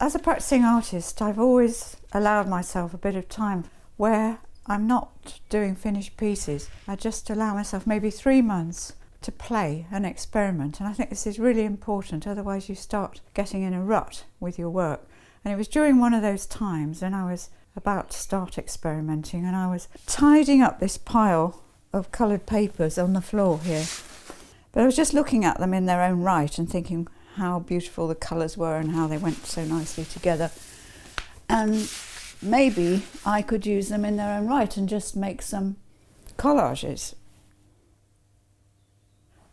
As a practicing artist, I've always allowed myself a bit of time where I'm not doing finished pieces. I just allow myself maybe 3 months to play and experiment, and I think this is really important, otherwise you start getting in a rut with your work. And it was during one of those times when I was about to start experimenting, and I was tidying up this pile of coloured papers on the floor here. But I was just looking at them in their own right and thinking how beautiful the colours were and how they went so nicely together. And maybe I could use them in their own right and just make some collages.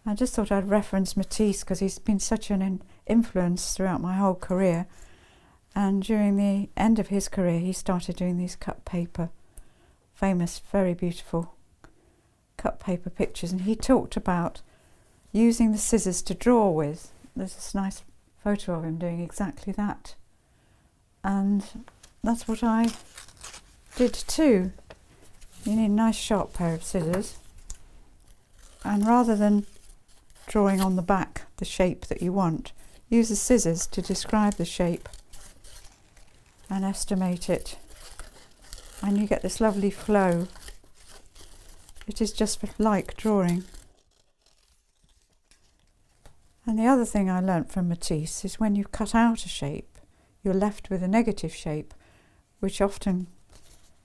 I just thought I'd reference Matisse because he's been such an influence throughout my whole career. And during the end of his career, he started doing these cut paper, famous, very beautiful cut paper pictures. And he talked about using the scissors to draw with. There's this nice photo of him doing exactly that. And that's what I did too. You need a nice sharp pair of scissors. And rather than drawing on the back the shape that you want, use the scissors to describe the shape and estimate it. And you get this lovely flow. It is just like drawing. And the other thing I learnt from Matisse is when you cut out a shape, you're left with a negative shape, which often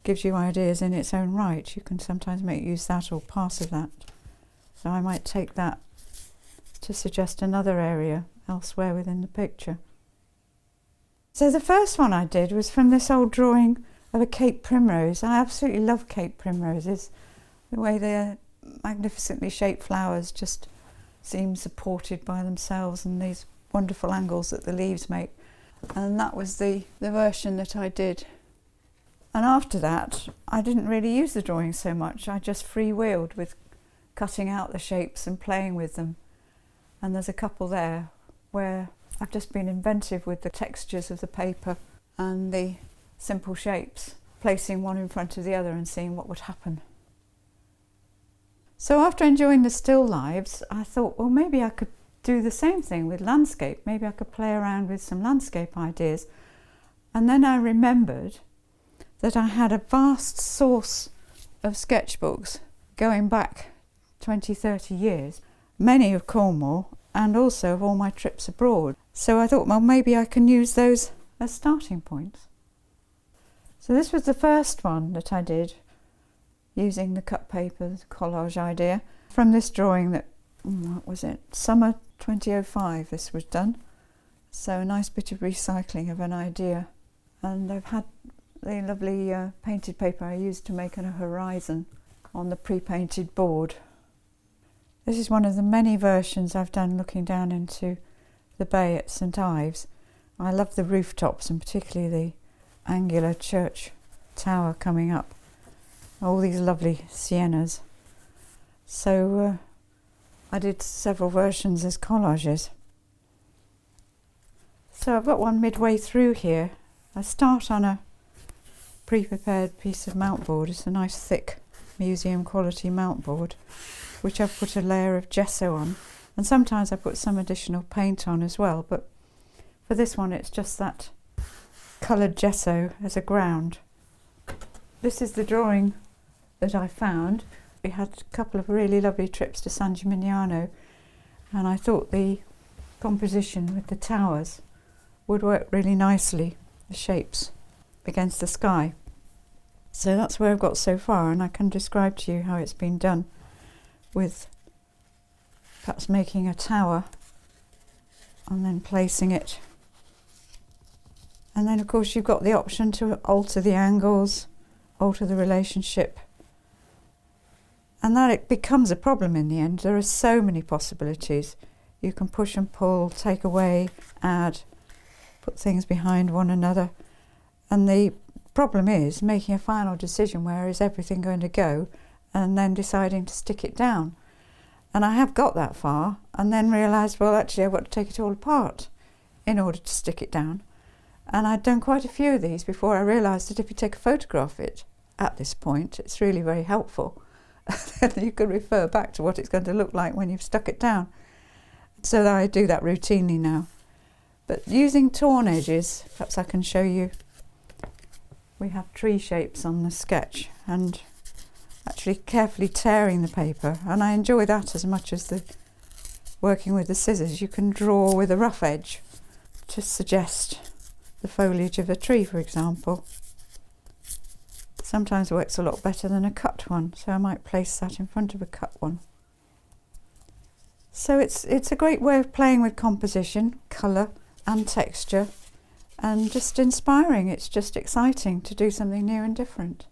gives you ideas in its own right. You can sometimes make use that or parts of that. So I might take that to suggest another area elsewhere within the picture. So the first one I did was from this old drawing of a Cape primrose. I absolutely love Cape primroses. The way they're magnificently shaped flowers just seem supported by themselves, and these wonderful angles that the leaves make. And that was the version that I did. And after that, I didn't really use the drawing so much. I just freewheeled with cutting out the shapes and playing with them. And there's a couple there where I've just been inventive with the textures of the paper and the simple shapes, placing one in front of the other and seeing what would happen. So after enjoying the still lives, I thought, well, maybe I could do the same thing with landscape. Maybe I could play around with some landscape ideas. And then I remembered that I had a vast source of sketchbooks going back 20, 30 years, many of Cornwall and also of all my trips abroad. So I thought, well, maybe I can use those as starting points. So this was the first one that I did, using the cut paper, the collage idea, from this drawing that, what was it, summer 2005 this was done. So a nice bit of recycling of an idea. And I've had the lovely painted paper I used to make a horizon on the pre-painted board. This is one of the many versions I've done looking down into the bay at St Ives. I love the rooftops and particularly the angular church tower coming up. All these lovely siennas. So I did several versions as collages. So I've got one midway through here. I start on a pre-prepared piece of mountboard. It's a nice thick museum quality mountboard, which I've put a layer of gesso on. And sometimes I put some additional paint on as well, but for this one it's just that coloured gesso as a ground. This is the drawing that I found. We had a couple of really lovely trips to San Gimignano, and I thought the composition with the towers would work really nicely, the shapes against the sky. So that's where I've got so far, and I can describe to you how it's been done, with perhaps making a tower and then placing it. And then of course you've got the option to alter the angles, alter the relationship. And that it becomes a problem in the end. There are so many possibilities. You can push and pull, take away, add, put things behind one another. And the problem is making a final decision, where is everything going to go, and then deciding to stick it down. And I have got that far and then realised, well, actually I've got to take it all apart in order to stick it down. And I'd done quite a few of these before I realised that if you take a photograph of it at this point, it's really very helpful. You can refer back to what it's going to look like when you've stuck it down. So I do that routinely now. But using torn edges, perhaps I can show you. We have tree shapes on the sketch, and actually carefully tearing the paper, and I enjoy that as much as the working with the scissors. You can draw with a rough edge to suggest the foliage of a tree, for example. Sometimes works a lot better than a cut one, so I might place that in front of a cut one. So it's a great way of playing with composition, colour and texture, and just inspiring. It's just exciting to do something new and different.